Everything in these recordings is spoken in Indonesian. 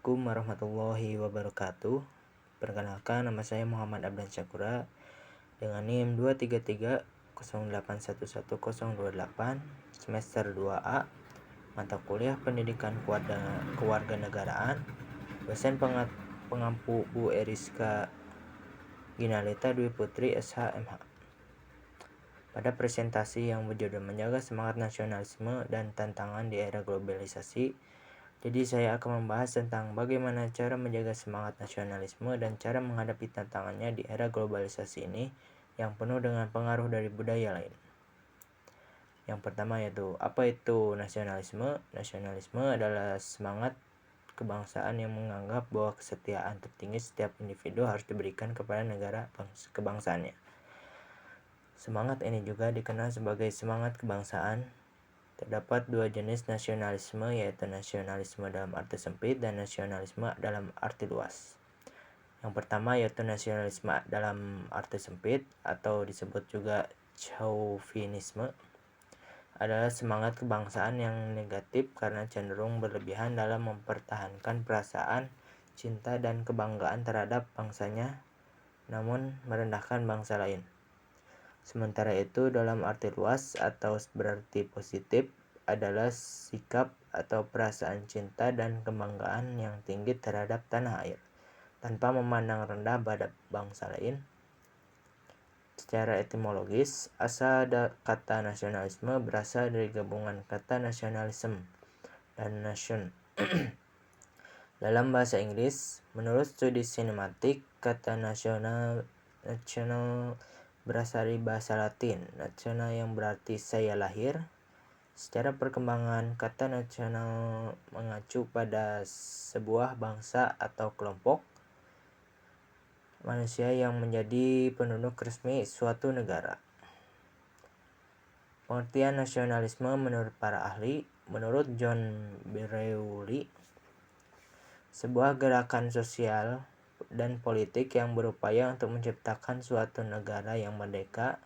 Assalamualaikum warahmatullahi wabarakatuh. Perkenalkan, nama saya Muhammad Abdan Syakura dengan NIM 23308111028 semester 2A, mata kuliah Pendidikan Kewarganegaraan, dosen pengampu Bu Eriska Ginalita Dwi Putri SH.MH. Pada presentasi yang berjudul Menjaga Semangat Nasionalisme dan Tantangan di Era Globalisasi, jadi saya akan membahas tentang bagaimana cara menjaga semangat nasionalisme dan cara menghadapi tantangannya di era globalisasi ini yang penuh dengan pengaruh dari budaya lain. Yang pertama yaitu, apa itu nasionalisme? Nasionalisme adalah semangat kebangsaan yang menganggap bahwa kesetiaan tertinggi setiap individu harus diberikan kepada negara kebangsaannya. Semangat ini juga dikenal sebagai semangat kebangsaan. Terdapat dua jenis nasionalisme, yaitu nasionalisme dalam arti sempit dan nasionalisme dalam arti luas. Yang pertama yaitu nasionalisme dalam arti sempit atau disebut juga chauvinisme, adalah semangat kebangsaan yang negatif karena cenderung berlebihan dalam mempertahankan perasaan cinta dan kebanggaan terhadap bangsanya, namun merendahkan bangsa lain. Sementara itu, dalam arti luas atau berarti positif adalah sikap atau perasaan cinta dan kebanggaan yang tinggi terhadap tanah air, tanpa memandang rendah pada bangsa lain. Secara etimologis, asal kata nasionalisme berasal dari gabungan kata nationalism dan nation. Dalam bahasa Inggris, menurut studi sinematik, kata national berasal dari bahasa Latin, national yang berarti saya lahir. Secara perkembangan, kata nasional mengacu pada sebuah bangsa atau kelompok manusia yang menjadi penduduk resmi suatu negara. Pengertian nasionalisme menurut para ahli, menurut John Berewuli, sebuah gerakan sosial dan politik yang berupaya untuk menciptakan suatu negara yang merdeka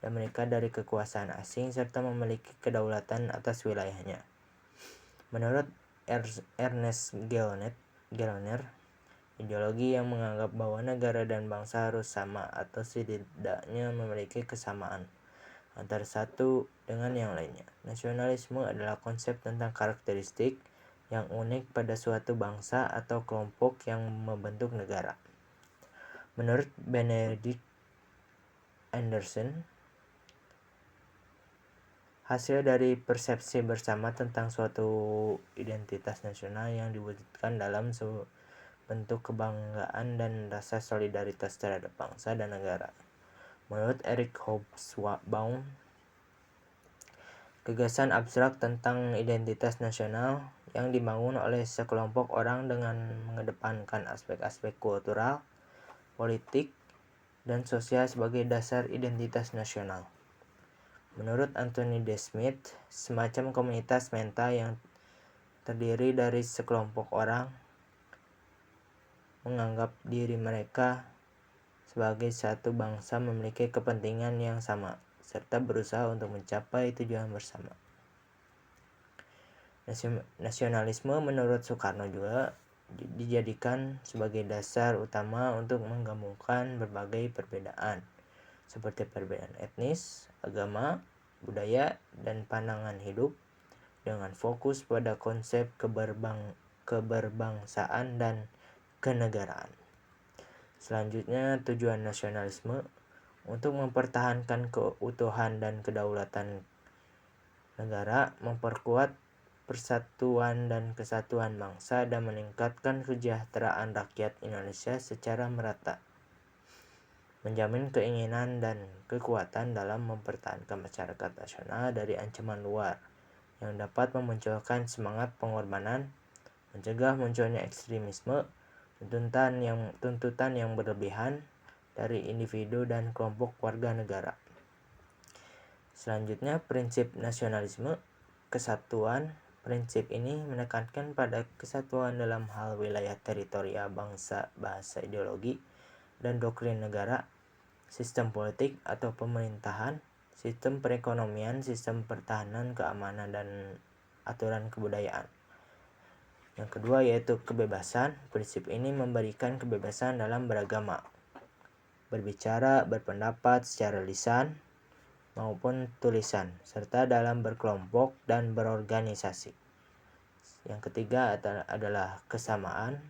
dan mereka dari kekuasaan asing serta memiliki kedaulatan atas wilayahnya. Menurut Ernest Gellner, ideologi yang menganggap bahwa negara dan bangsa harus sama atau setidaknya memiliki kesamaan antara satu dengan yang lainnya. Nasionalisme adalah konsep tentang karakteristik yang unik pada suatu bangsa atau kelompok yang membentuk negara. Menurut Benedict Anderson, hasil dari persepsi bersama tentang suatu identitas nasional yang diwujudkan dalam bentuk kebanggaan dan rasa solidaritas terhadap bangsa dan negara. Menurut Eric Hobsbawm, gagasan abstrak tentang identitas nasional yang dibangun oleh sekelompok orang dengan mengedepankan aspek-aspek kultural, politik, dan sosial sebagai dasar identitas nasional. Menurut Anthony D. Smith, semacam komunitas mental yang terdiri dari sekelompok orang menganggap diri mereka sebagai satu bangsa memiliki kepentingan yang sama, serta berusaha untuk mencapai tujuan bersama. Nasionalisme menurut Soekarno juga dijadikan sebagai dasar utama untuk menggabungkan berbagai perbedaan, seperti perbedaan etnis, agama, budaya, dan pandangan hidup, dengan fokus pada konsep keberbangsaan dan kenegaraan. Selanjutnya, tujuan nasionalisme untuk mempertahankan keutuhan dan kedaulatan negara, memperkuat persatuan dan kesatuan bangsa, dan meningkatkan kesejahteraan rakyat Indonesia secara merata. Menjamin keinginan dan kekuatan dalam mempertahankan masyarakat nasional dari ancaman luar yang dapat memunculkan semangat pengorbanan, mencegah munculnya ekstremisme, tuntutan yang berlebihan dari individu dan kelompok warga negara. Selanjutnya, prinsip nasionalisme, kesatuan. Prinsip ini menekankan pada kesatuan dalam hal wilayah teritorial bangsa, bahasa, ideologi, dan doktrin negara, sistem politik atau pemerintahan, sistem perekonomian, sistem pertahanan, keamanan, dan aturan kebudayaan. Yang kedua yaitu kebebasan. Prinsip ini memberikan kebebasan dalam beragama, berbicara, berpendapat secara lisan maupun tulisan, serta dalam berkelompok dan berorganisasi. Yang ketiga adalah kesamaan.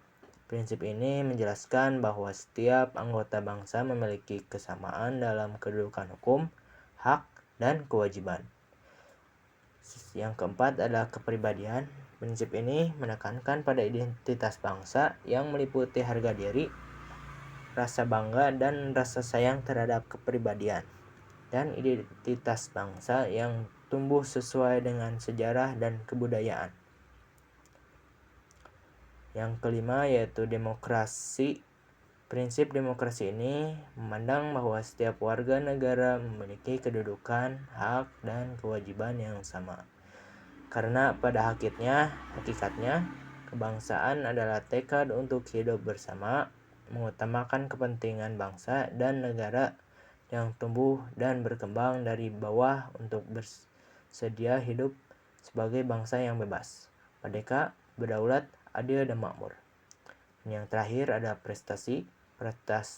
Prinsip ini menjelaskan bahwa setiap anggota bangsa memiliki kesamaan dalam kedudukan hukum, hak, dan kewajiban. Yang keempat adalah kepribadian. Prinsip ini menekankan pada identitas bangsa yang meliputi harga diri, rasa bangga, dan rasa sayang terhadap kepribadian, dan identitas bangsa yang tumbuh sesuai dengan sejarah dan kebudayaan. Yang kelima yaitu demokrasi. Prinsip demokrasi ini memandang bahwa setiap warga negara memiliki kedudukan, hak, dan kewajiban yang sama. Karena pada hakikatnya, kebangsaan adalah tekad untuk hidup bersama, mengutamakan kepentingan bangsa dan negara yang tumbuh dan berkembang dari bawah untuk bersedia hidup sebagai bangsa yang bebas, merdeka, berdaulat, adil, dan makmur. Yang terakhir ada prestasi.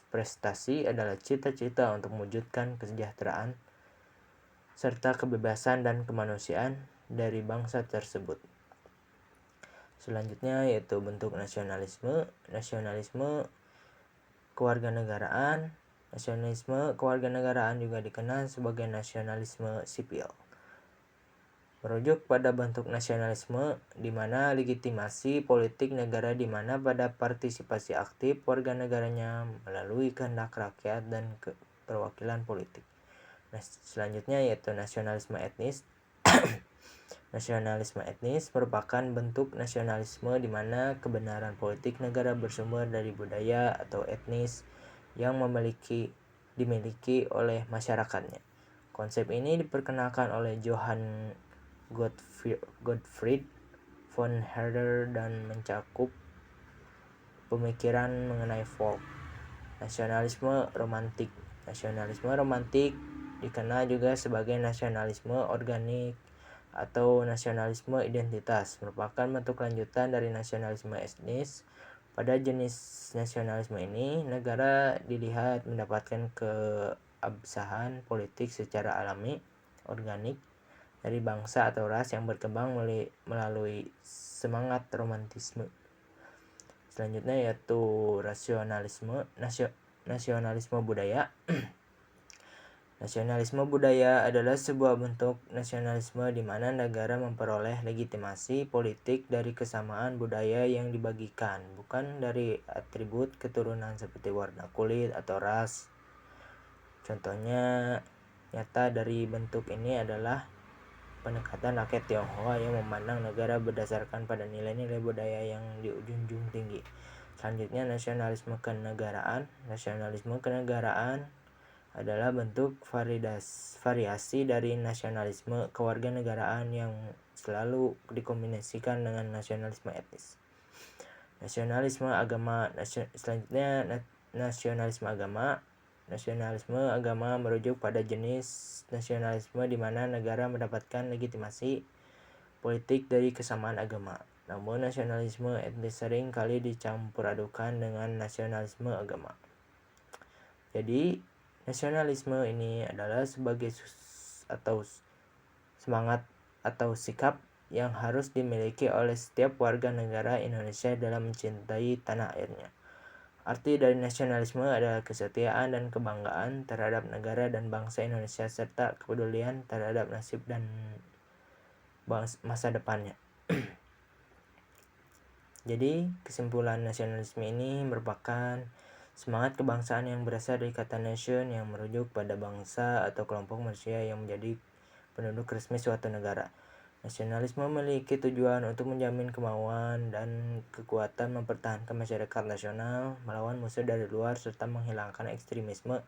Prestasi adalah cita-cita untuk mewujudkan kesejahteraan serta kebebasan dan kemanusiaan dari bangsa tersebut. Selanjutnya yaitu bentuk nasionalisme. Nasionalisme kewarganegaraan. Nasionalisme kewarganegaraan juga dikenal sebagai nasionalisme sipil. Merujuk pada bentuk nasionalisme di mana legitimasi politik negara di mana pada partisipasi aktif warga negaranya melalui kehendak rakyat dan perwakilan politik. Selanjutnya yaitu nasionalisme etnis. Nasionalisme etnis merupakan bentuk nasionalisme di mana kebenaran politik negara bersumber dari budaya atau etnis yang dimiliki oleh masyarakatnya. Konsep ini diperkenalkan oleh Johann Gottfried von Herder dan mencakup pemikiran mengenai folk. Nasionalisme romantik. Nasionalisme romantik dikenal juga sebagai nasionalisme organik atau nasionalisme identitas, merupakan bentuk lanjutan dari nasionalisme etnis. Pada jenis nasionalisme ini, negara dilihat mendapatkan keabsahan politik secara alami, organik, dari bangsa atau ras yang berkembang melalui semangat romantisme. Selanjutnya yaitu nasionalisme budaya. Nasionalisme budaya adalah sebuah bentuk nasionalisme di mana negara memperoleh legitimasi politik dari kesamaan budaya yang dibagikan, bukan dari atribut keturunan seperti warna kulit atau ras. Contohnya nyata dari bentuk ini adalah pendekatan rakyat Tionghoa yang memandang negara berdasarkan pada nilai-nilai budaya yang dijunjung tinggi. Selanjutnya nasionalisme kenegaraan. Nasionalisme kenegaraan adalah bentuk variasi dari nasionalisme kewarganegaraan yang selalu dikombinasikan dengan nasionalisme etnis. Nasionalisme agama. Selanjutnya nasionalisme agama. Nasionalisme agama merujuk pada jenis nasionalisme di mana negara mendapatkan legitimasi politik dari kesamaan agama. Namun nasionalisme etnis sering kali dicampur adukan dengan nasionalisme agama. Jadi nasionalisme ini adalah sebagai semangat atau sikap yang harus dimiliki oleh setiap warga negara Indonesia dalam mencintai tanah airnya. Arti dari nasionalisme adalah kesetiaan dan kebanggaan terhadap negara dan bangsa Indonesia serta kepedulian terhadap nasib dan masa depannya. Jadi, kesimpulan nasionalisme ini merupakan semangat kebangsaan yang berasal dari kata nation yang merujuk pada bangsa atau kelompok manusia yang menjadi penduduk resmi suatu negara. Nasionalisme memiliki tujuan untuk menjamin kemauan dan kekuatan mempertahankan masyarakat nasional melawan musuh dari luar serta menghilangkan ekstremisme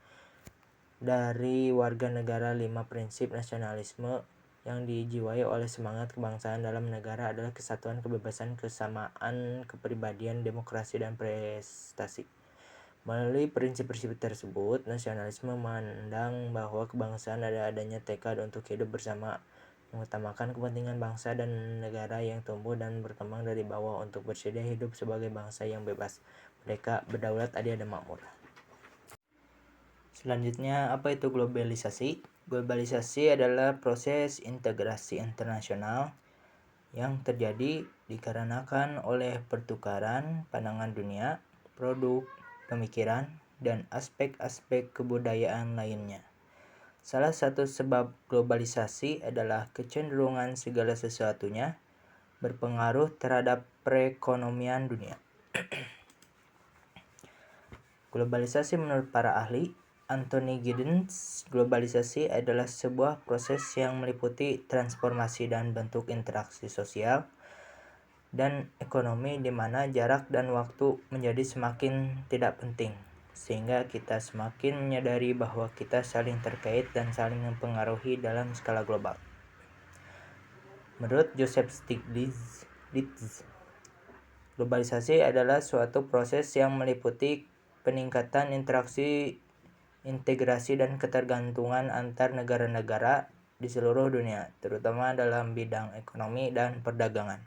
dari warga negara. 5 prinsip nasionalisme yang dijiwai oleh semangat kebangsaan dalam negara adalah kesatuan, kebebasan, kesamaan, kepribadian, demokrasi, dan prestasi. Melalui prinsip-prinsip tersebut, nasionalisme memandang bahwa kebangsaan adalah adanya tekad untuk hidup bersama mengutamakan kepentingan bangsa dan negara yang tumbuh dan berkembang dari bawah untuk bersedia hidup sebagai bangsa yang bebas, merdeka, berdaulat, adil, dan makmur. Selanjutnya, apa itu globalisasi? Globalisasi adalah proses integrasi internasional yang terjadi dikarenakan oleh pertukaran pandangan dunia, produk, pemikiran, dan aspek-aspek kebudayaan lainnya. Salah satu sebab globalisasi adalah kecenderungan segala sesuatunya berpengaruh terhadap perekonomian dunia. Globalisasi menurut para ahli, Anthony Giddens, globalisasi adalah sebuah proses yang meliputi transformasi dan bentuk interaksi sosial dan ekonomi di mana jarak dan waktu menjadi semakin tidak penting, sehingga kita semakin menyadari bahwa kita saling terkait dan saling mempengaruhi dalam skala global. Menurut Joseph Stiglitz, globalisasi adalah suatu proses yang meliputi peningkatan interaksi, integrasi, dan ketergantungan antar negara-negara di seluruh dunia, terutama dalam bidang ekonomi dan perdagangan.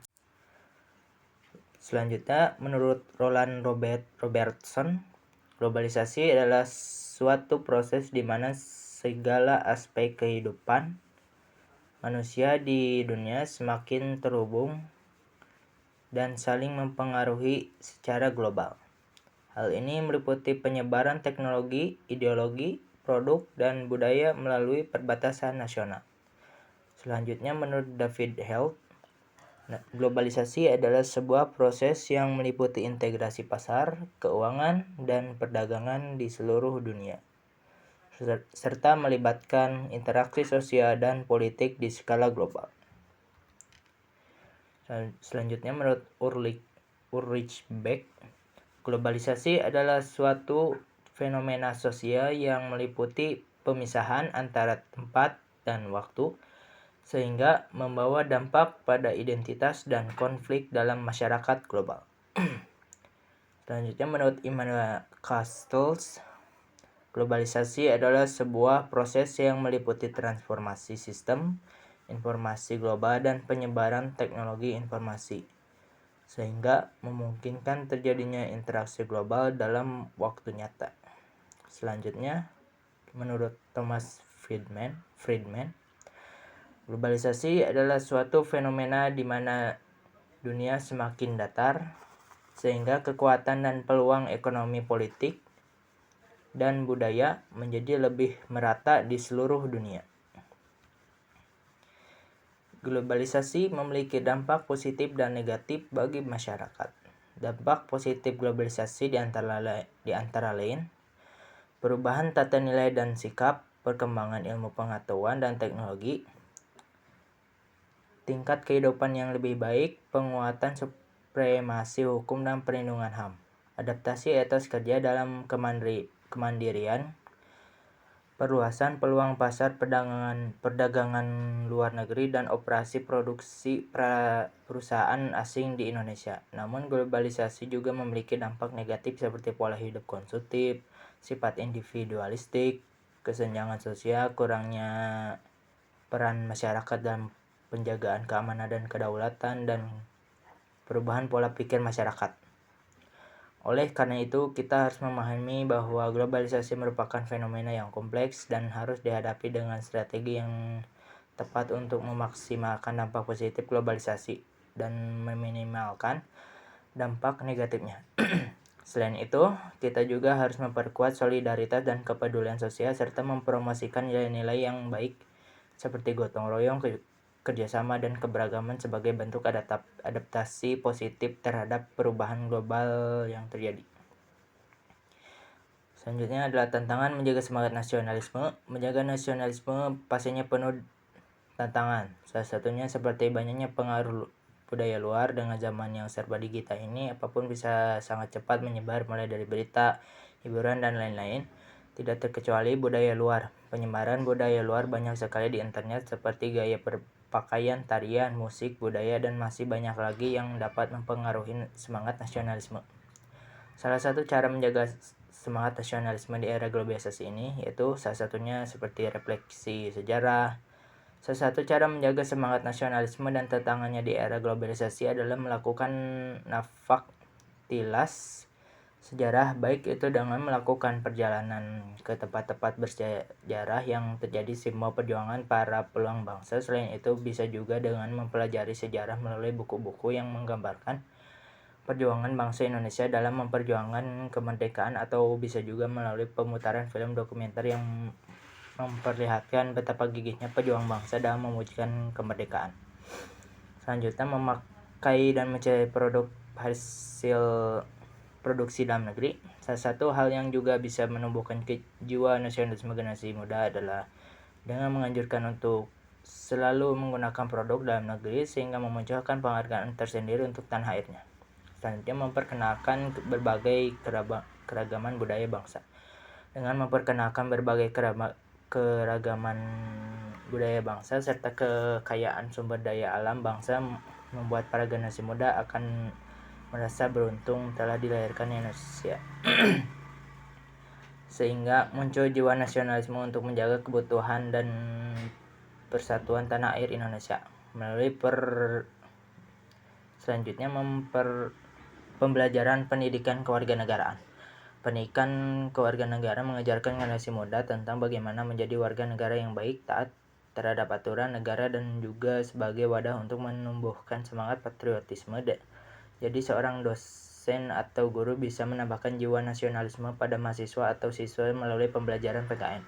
Selanjutnya, menurut Roland Robertson, globalisasi adalah suatu proses di mana segala aspek kehidupan manusia di dunia semakin terhubung dan saling mempengaruhi secara global. Hal ini meliputi penyebaran teknologi, ideologi, produk, dan budaya melalui perbatasan nasional. Selanjutnya, menurut David Held, globalisasi adalah sebuah proses yang meliputi integrasi pasar, keuangan, dan perdagangan di seluruh dunia, serta melibatkan interaksi sosial dan politik di skala global. Selanjutnya, menurut Ulrich Beck, globalisasi adalah suatu fenomena sosial yang meliputi pemisahan antara tempat dan waktu, sehingga membawa dampak pada identitas dan konflik dalam masyarakat global. Selanjutnya, menurut Immanuel Castells, globalisasi adalah sebuah proses yang meliputi transformasi sistem informasi global dan penyebaran teknologi informasi, sehingga memungkinkan terjadinya interaksi global dalam waktu nyata. Selanjutnya, menurut Thomas Friedman, globalisasi adalah suatu fenomena di mana dunia semakin datar, sehingga kekuatan dan peluang ekonomi, politik, dan budaya menjadi lebih merata di seluruh dunia. Globalisasi memiliki dampak positif dan negatif bagi masyarakat. Dampak positif globalisasi di antara lain perubahan tata nilai dan sikap, perkembangan ilmu pengetahuan dan teknologi, tingkat kehidupan yang lebih baik, penguatan supremasi hukum dan perlindungan HAM, adaptasi etos kerja dalam kemandirian, perluasan peluang pasar perdagangan luar negeri, dan operasi produksi perusahaan asing di Indonesia. Namun globalisasi juga memiliki dampak negatif seperti pola hidup konsumtif, sifat individualistik, kesenjangan sosial, kurangnya peran masyarakat dalam penjagaan keamanan dan kedaulatan, dan perubahan pola pikir masyarakat. Oleh karena itu, kita harus memahami bahwa globalisasi merupakan fenomena yang kompleks dan harus dihadapi dengan strategi yang tepat untuk memaksimalkan dampak positif globalisasi dan meminimalkan dampak negatifnya. Selain itu, kita juga harus memperkuat solidaritas dan kepedulian sosial serta mempromosikan nilai-nilai yang baik seperti gotong royong, kerjasama, dan keberagaman sebagai bentuk adaptasi positif terhadap perubahan global yang terjadi. Selanjutnya adalah tantangan menjaga semangat nasionalisme. Menjaga nasionalisme pastinya penuh tantangan. Salah satunya seperti banyaknya pengaruh budaya luar. Dengan zaman yang serba digital ini, apapun bisa sangat cepat menyebar, mulai dari berita, hiburan, dan lain-lain. Tidak terkecuali budaya luar. Penyebaran budaya luar banyak sekali di internet, seperti gaya berpakaian, tarian, musik, budaya, dan masih banyak lagi yang dapat mempengaruhi semangat nasionalisme. Salah satu cara menjaga semangat nasionalisme di era globalisasi ini yaitu salah satunya seperti refleksi sejarah, Salah satu cara menjaga semangat nasionalisme dan tantangannya di era globalisasi adalah melakukan nafak tilas sejarah, baik itu dengan melakukan perjalanan ke tempat-tempat bersejarah yang terjadi simbol perjuangan para pejuang bangsa. Selain itu, bisa juga dengan mempelajari sejarah melalui buku-buku yang menggambarkan perjuangan bangsa Indonesia dalam memperjuangkan kemerdekaan, atau bisa juga melalui pemutaran film dokumenter yang memperlihatkan betapa gigihnya pejuang bangsa dalam mewujudkan kemerdekaan. Selanjutnya, memakai dan mencari produk hasil produksi dalam negeri. Salah satu hal yang juga bisa menumbuhkan jiwa nasionalisme generasi muda adalah dengan menganjurkan untuk selalu menggunakan produk dalam negeri sehingga memunculkan penghargaan tersendiri untuk tanah airnya. Selanjutnya, memperkenalkan berbagai keragaman budaya bangsa. Dengan memperkenalkan berbagai keragaman budaya bangsa serta kekayaan sumber daya alam bangsa, membuat para generasi muda akan merasa beruntung telah dilahirkan di Indonesia. Sehingga muncul jiwa nasionalisme untuk menjaga kebutuhan dan persatuan tanah air Indonesia. Melalui selanjutnya, pembelajaran pendidikan kewarganegaraan. Pendidikan kewarganegaraan mengajarkan generasi muda tentang bagaimana menjadi warga negara yang baik, taat terhadap aturan negara, dan juga sebagai wadah untuk menumbuhkan semangat patriotisme. Jadi seorang dosen atau guru bisa menambahkan jiwa nasionalisme pada mahasiswa atau siswa melalui pembelajaran PKN.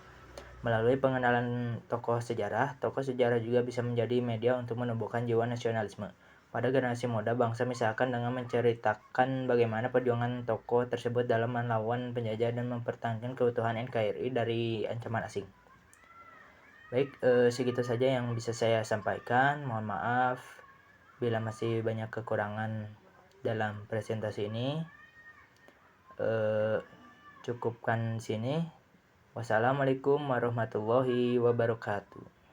Melalui pengenalan tokoh sejarah juga bisa menjadi media untuk menumbuhkan jiwa nasionalisme pada generasi muda bangsa, misalkan dengan menceritakan bagaimana perjuangan tokoh tersebut dalam melawan penjajah dan mempertahankan keutuhan NKRI dari ancaman asing. Baik, segitu saja yang bisa saya sampaikan. Mohon maaf bila masih banyak kekurangan dalam presentasi ini. Cukupkan sini. Wassalamualaikum warahmatullahi wabarakatuh.